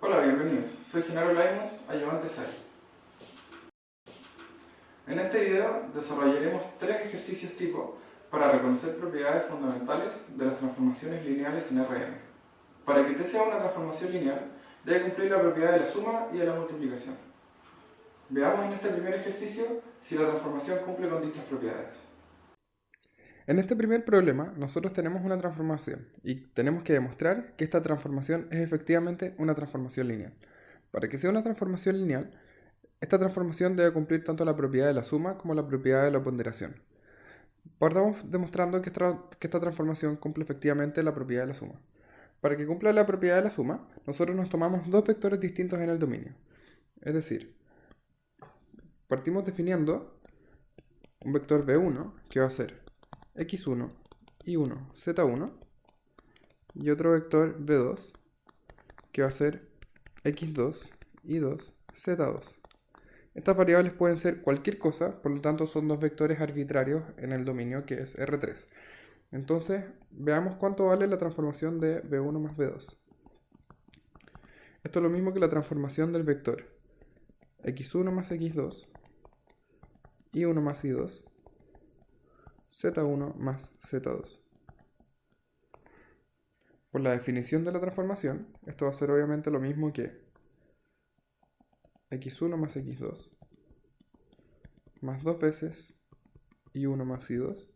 Hola, bienvenidos. Soy Genaro Laimus, ayudante SAI. En este video desarrollaremos 3 ejercicios tipo para reconocer propiedades fundamentales de las transformaciones lineales en Rn. Para que T sea una transformación lineal, debe cumplir la propiedad de la suma y de la multiplicación. Veamos en este primer ejercicio si la transformación cumple con dichas propiedades. En este primer problema, nosotros tenemos una transformación y tenemos que demostrar que esta transformación es efectivamente una transformación lineal. Para que sea una transformación lineal, esta transformación debe cumplir tanto la propiedad de la suma como la propiedad de la ponderación. Partamos demostrando que esta transformación cumple efectivamente la propiedad de la suma. Para que cumpla la propiedad de la suma, nosotros nos tomamos dos vectores distintos en el dominio. Es decir, partimos definiendo un vector b1 que va a ser x1, y1, z1, y otro vector b2 que va a ser x2, y2, z2. Estas variables pueden ser cualquier cosa, por lo tanto son dos vectores arbitrarios en el dominio que es R3. Entonces, veamos cuánto vale la transformación de b1 más b2. Esto es lo mismo que la transformación del vector x1 más x2, y1 más y2, z1 más z2. Por la definición de la transformación, esto va a ser obviamente lo mismo que x1 más x2, más 2 veces y1 más y2,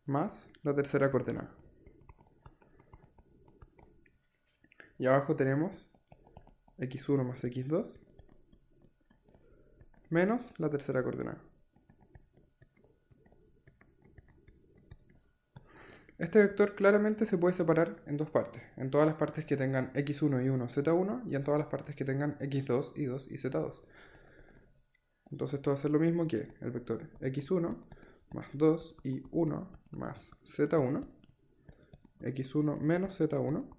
más la tercera coordenada. Y abajo tenemos x1 más x2, menos la tercera coordenada. Este vector claramente se puede separar en dos partes, en todas las partes que tengan x1, y1, z1, y en todas las partes que tengan x2, y2 y z2. Entonces esto va a ser lo mismo que el vector x1 más 2 y 1 más z1, x1 menos z1,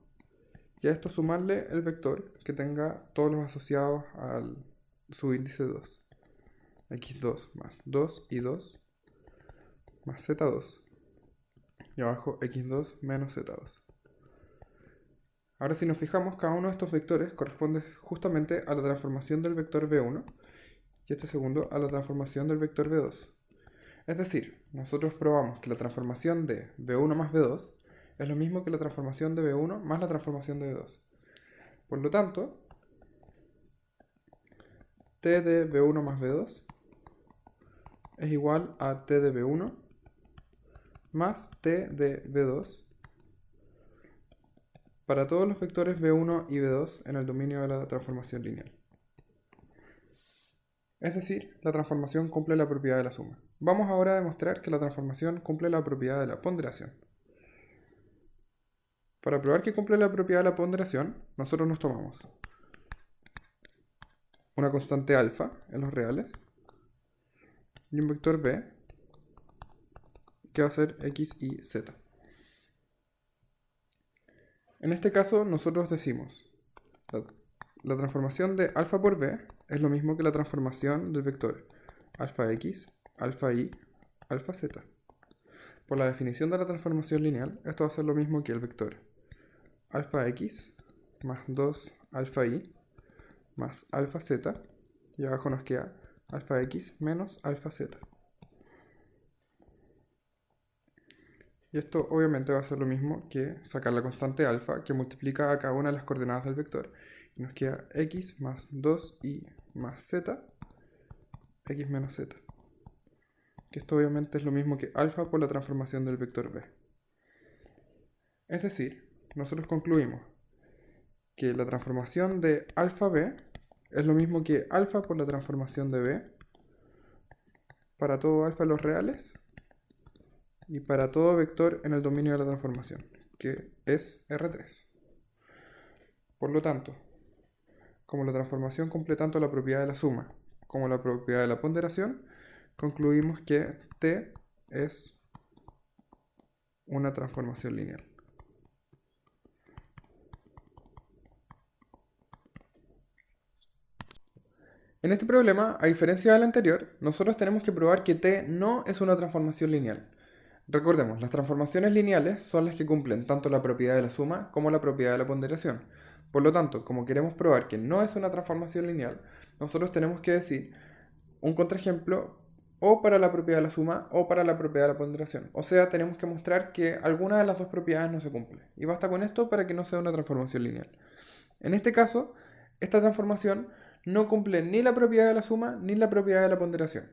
y a esto sumarle el vector que tenga todos los asociados al subíndice 2, x2 más 2 y 2 más z2, y abajo x2 menos z2. Ahora si nos fijamos, cada uno de estos vectores corresponde justamente a la transformación del vector b1 y este segundo a la transformación del vector b2. Es decir, nosotros probamos que la transformación de b1 más b2 es lo mismo que la transformación de b1 más la transformación de b2. Por lo tanto, t de b1 más b2 es igual a t de b1 más t de b2 para todos los vectores b1 y b2 en el dominio de la transformación lineal. Es decir, la transformación cumple la propiedad de la suma. Vamos ahora a demostrar que la transformación cumple la propiedad de la ponderación. Para probar que cumple la propiedad de la ponderación, nosotros nos tomamos una constante alfa en los reales y un vector b que va a ser x y z. En este caso nosotros decimos la transformación de alfa por b es lo mismo que la transformación del vector alfa x, alfa y, alfa z. Por la definición de la transformación lineal, esto va a ser lo mismo que el vector alfa x más 2 alfa y más alfa z, y abajo nos queda alfa x menos alfa z. Y esto obviamente va a ser lo mismo que sacar la constante alfa que multiplica a cada una de las coordenadas del vector. Y nos queda x más 2y más z, x menos z. Que esto obviamente es lo mismo que alfa por la transformación del vector b. Es decir, nosotros concluimos que la transformación de alfa b es lo mismo que alfa por la transformación de b para todo alfa en los reales y para todo vector en el dominio de la transformación, que es R3. Por lo tanto, como la transformación cumple tanto la propiedad de la suma como la propiedad de la ponderación, concluimos que T es una transformación lineal. En este problema, a diferencia del anterior, nosotros tenemos que probar que t no es una transformación lineal. Recordemos, las transformaciones lineales son las que cumplen tanto la propiedad de la suma como la propiedad de la ponderación. Por lo tanto, como queremos probar que no es una transformación lineal, nosotros tenemos que decir un contraejemplo o para la propiedad de la suma o para la propiedad de la ponderación. O sea, tenemos que mostrar que alguna de las dos propiedades no se cumple. Y basta con esto para que no sea una transformación lineal. En este caso, esta transformación no cumple ni la propiedad de la suma ni la propiedad de la ponderación.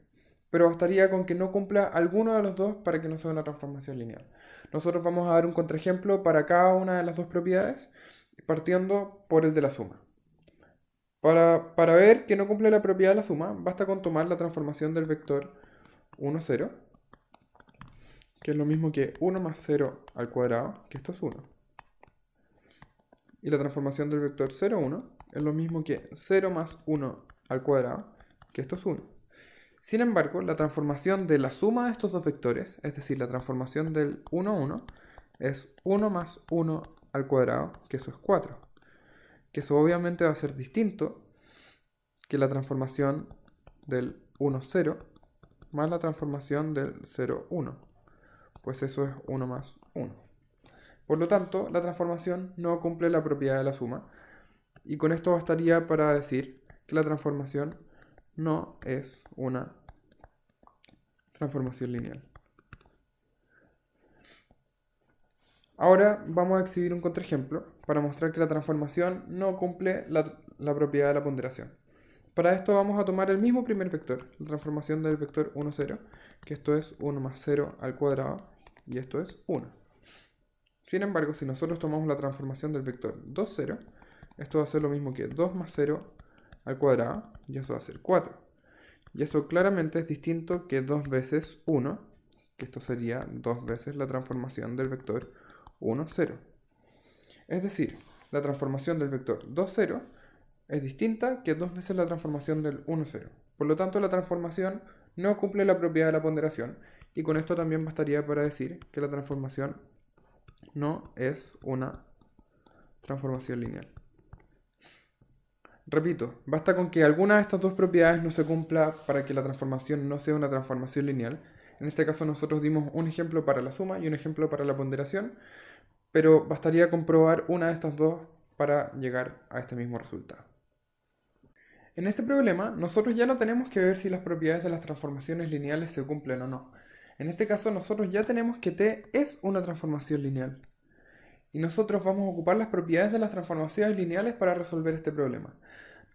Pero bastaría con que no cumpla alguno de los dos para que no sea una transformación lineal. Nosotros vamos a dar un contraejemplo para cada una de las dos propiedades, partiendo por el de la suma. Para ver que no cumple la propiedad de la suma, basta con tomar la transformación del vector 1, 0, que es lo mismo que 1 más 0 al cuadrado, que esto es 1. Y la transformación del vector 0, 1 es lo mismo que 0 más 1 al cuadrado, que esto es 1. Sin embargo, la transformación de la suma de estos dos vectores, es decir, la transformación del 1, 1, es 1 más 1 al cuadrado, que eso es 4. Que eso obviamente va a ser distinto que la transformación del 1, 0 más la transformación del 0, 1. Pues eso es 1 más 1. Por lo tanto, la transformación no cumple la propiedad de la suma. Y con esto bastaría para decir que la transformación no es una transformación lineal. Ahora vamos a exhibir un contraejemplo para mostrar que la transformación no cumple la propiedad de la ponderación. Para esto vamos a tomar el mismo primer vector, la transformación del vector 1, 0, que esto es 1 más 0 al cuadrado, y esto es 1. Sin embargo, si nosotros tomamos la transformación del vector 2, 0, esto va a ser lo mismo que 2 más 0 al cuadrado, y eso va a ser 4. Y eso claramente es distinto que 2 veces 1, que esto sería 2 veces la transformación del vector 1, 0. Es decir, la transformación del vector 2, 0 es distinta que 2 veces la transformación del 1, 0. Por lo tanto, la transformación no cumple la propiedad de la ponderación, y con esto también bastaría para decir que la transformación no es una transformación lineal. Repito, basta con que alguna de estas dos propiedades no se cumpla para que la transformación no sea una transformación lineal. En este caso nosotros dimos un ejemplo para la suma y un ejemplo para la ponderación, pero bastaría comprobar una de estas dos para llegar a este mismo resultado. En este problema, nosotros ya no tenemos que ver si las propiedades de las transformaciones lineales se cumplen o no. En este caso, nosotros ya tenemos que t es una transformación lineal. Y nosotros vamos a ocupar las propiedades de las transformaciones lineales para resolver este problema.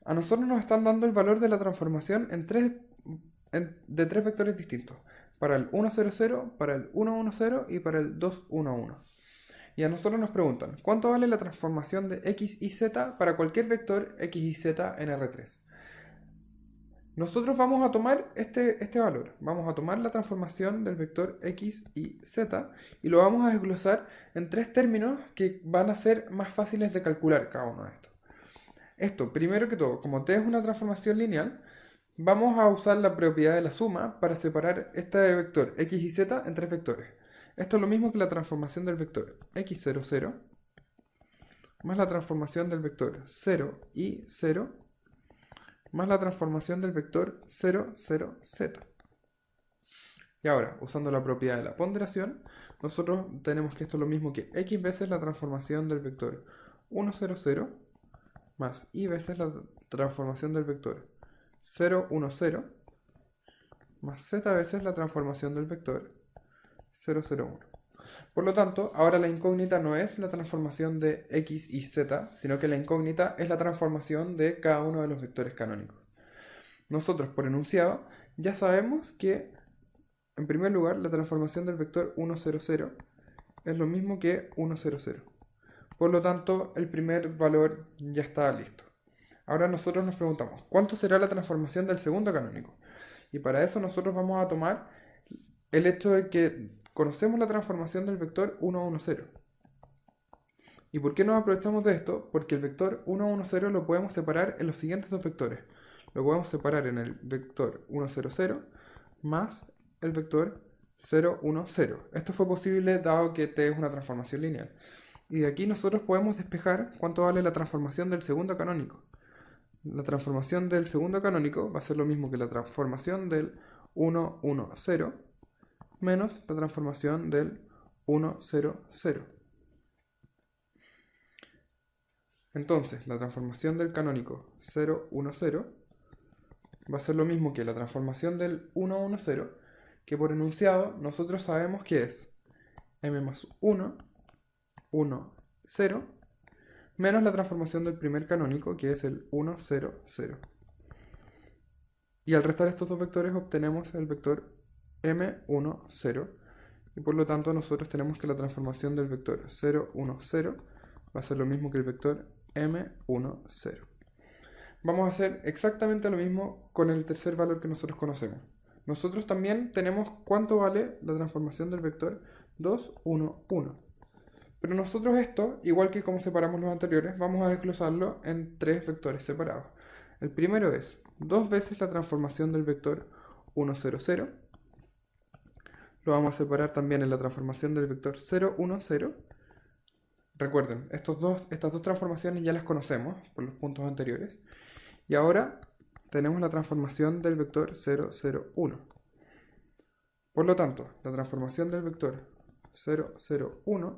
A nosotros nos están dando el valor de la transformación de tres vectores distintos. Para el 1, 0, 0, para el 1, 1, 0 y para el 2, 1, 1. Y a nosotros nos preguntan, ¿cuánto vale la transformación de x y z para cualquier vector x y z en R3? Nosotros vamos a tomar este valor, vamos a tomar la transformación del vector x y z y lo vamos a desglosar en tres términos que van a ser más fáciles de calcular cada uno de estos. Esto, primero que todo, como t es una transformación lineal, vamos a usar la propiedad de la suma para separar este vector x y z en tres vectores. Esto es lo mismo que la transformación del vector x0, 0, más la transformación del vector 0 y 0, más la transformación del vector 0, 0, z. Y ahora, usando la propiedad de la ponderación, nosotros tenemos que esto es lo mismo que x veces la transformación del vector 1, 0, 0, más y veces la transformación del vector 0, 1, 0, más z veces la transformación del vector 0, 0, 1. Por lo tanto, ahora la incógnita no es la transformación de x y z, sino que la incógnita es la transformación de cada uno de los vectores canónicos. Nosotros, por enunciado, ya sabemos que, en primer lugar, la transformación del vector 1, 0, 0 es lo mismo que 1, 0, 0. Por lo tanto, el primer valor ya está listo. Ahora nosotros nos preguntamos, ¿cuánto será la transformación del segundo canónico? Y para eso nosotros vamos a tomar el hecho de que conocemos la transformación del vector 1, 1, 0. ¿Y por qué nos aprovechamos de esto? Porque el vector 1, 1, 0 lo podemos separar en los siguientes dos vectores. Lo podemos separar en el vector 1, 0, 0 más el vector 0, 1, 0. Esto fue posible dado que t es una transformación lineal. Y de aquí nosotros podemos despejar cuánto vale la transformación del segundo canónico. la transformación del segundo canónico va a ser lo mismo que la transformación del 1, 1, 0 menos la transformación del 1, 0, 0. Entonces, la transformación del canónico 0, 1, 0 va a ser lo mismo que la transformación del 1, 1, 0, que por enunciado nosotros sabemos que es m más 1, 1, 0, menos la transformación del primer canónico, que es el 1, 0, 0. Y al restar estos dos vectores obtenemos el vector m1, 0, y por lo tanto nosotros tenemos que la transformación del vector 0, 1, 0 va a ser lo mismo que el vector m1, 0. Vamos a hacer exactamente lo mismo con el tercer valor que nosotros conocemos. Nosotros también tenemos cuánto vale la transformación del vector 2, 1, 1. Pero nosotros esto, igual que como separamos los anteriores, vamos a desglosarlo en tres vectores separados. El primero es 2 veces la transformación del vector 1, 0, 0. Lo vamos a separar también en la transformación del vector 0, 1, 0. Recuerden, estas dos transformaciones ya las conocemos por los puntos anteriores. Y ahora tenemos la transformación del vector 0, 0, 1. Por lo tanto, la transformación del vector 0, 0, 1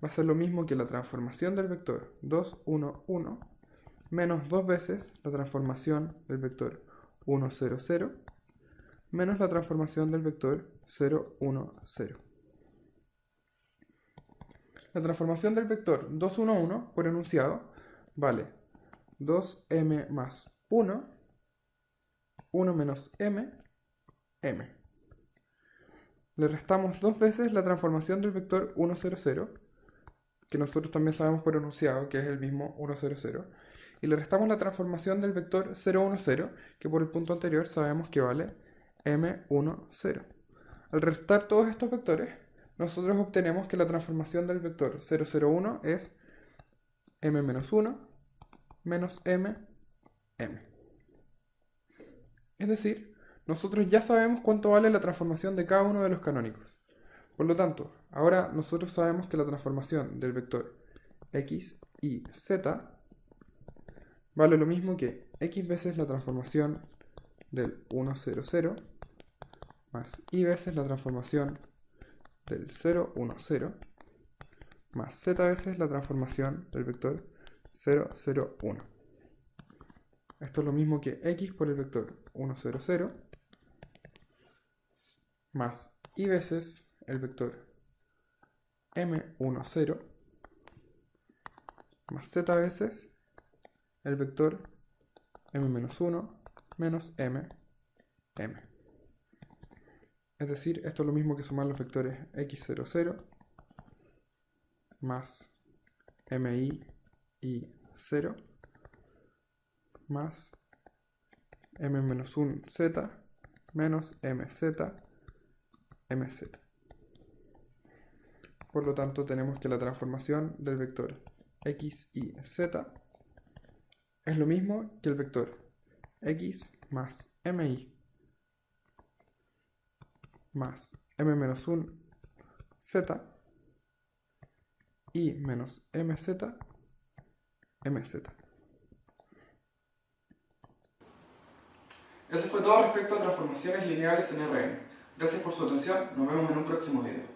va a ser lo mismo que la transformación del vector 2, 1, 1 menos 2 veces la transformación del vector 1, 0, 0 menos la transformación del vector 0, 1, 0. La transformación del vector 2, 1, 1 por enunciado vale 2m más 1, 1 menos m, m. Le restamos 2 veces la transformación del vector 1, 0, 0, que nosotros también sabemos por enunciado que es el mismo 1, 0, 0, y le restamos la transformación del vector 0, 1, 0, que por el punto anterior sabemos que vale m1, 0. Al restar todos estos vectores, nosotros obtenemos que la transformación del vector 0, 0, 1 es m menos 1 menos m, m. Es decir, nosotros ya sabemos cuánto vale la transformación de cada uno de los canónicos. Por lo tanto, ahora nosotros sabemos que la transformación del vector x y z vale lo mismo que x veces la transformación del 1, 0, 0 más y veces la transformación del 0, 1, 0 más z veces la transformación del vector 0, 0, 1. Esto es lo mismo que x por el vector 1, 0, 0 más y veces el vector m1, 0 más z veces el vector m-1 menos m, m. Es decir, esto es lo mismo que sumar los vectores x0, 0 más mi y 0 más m-1z menos mz, mz. Por lo tanto, tenemos que la transformación del vector x y z es lo mismo que el vector x más mi más m-1z y menos mz, mz. Eso fue todo respecto a transformaciones lineales en Rn. Gracias por su atención, nos vemos en un próximo video.